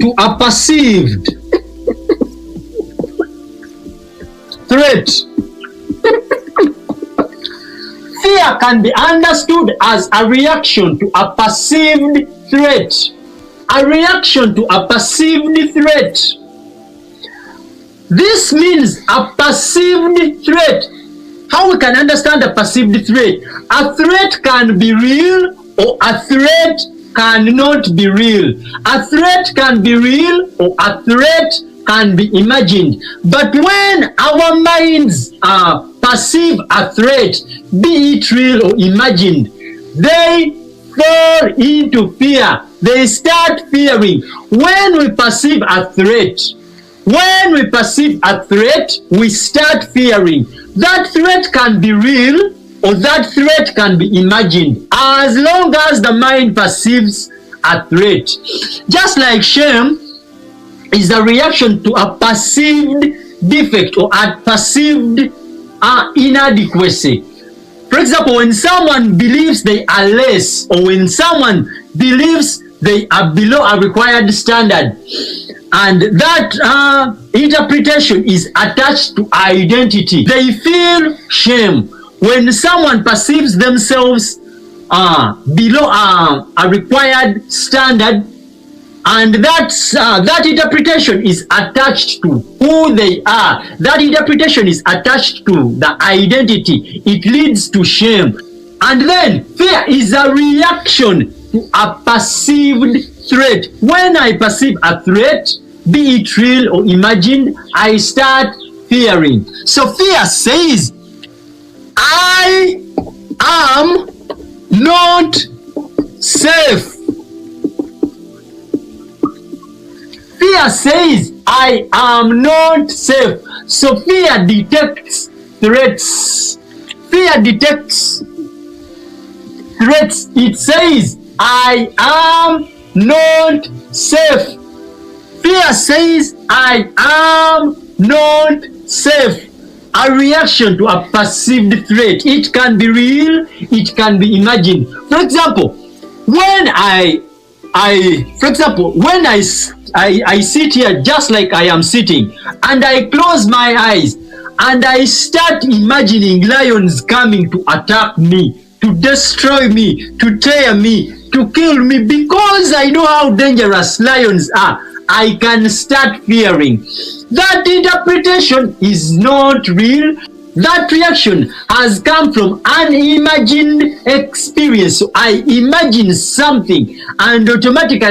to a perceived threat. Fear can be understood as a reaction to a perceived threat. A reaction to a perceived threat. This means a perceived threat. How we can understand a perceived threat? A threat can be real or a threat cannot be real. A threat can be real or a threat can be imagined. But when our minds perceive a threat, be it real or imagined, they fall into fear. They start fearing. When we perceive a threat, we start fearing. That threat can be real or that threat can be imagined, as long as the mind perceives a threat. Just like shame is a reaction to a perceived defect or a perceived inadequacy. For example, when someone believes they are less, or when someone believes they are below a required standard, and that interpretation is attached to identity, they feel shame. When someone perceives themselves below a required standard, and that interpretation is attached to who they are, that interpretation is attached to the identity, it leads to shame. And then fear is a reaction to a perceived threat. When I perceive a threat, be it real or imagined, I start fearing. So fear says, I am not safe. Fear says, I am not safe. So fear detects threats. Fear detects threats. It says, I am not safe. Fear says, I am not safe. A reaction to a perceived threat. It can be real, it can be imagined. For example, when I sit here just like I am sitting, and I close my eyes, and I start imagining lions coming to attack me, to destroy me, to tear me, to kill me, because I know how dangerous lions are, I can start fearing. That interpretation is not real. That reaction has come from an imagined experience. So I imagine something and automatically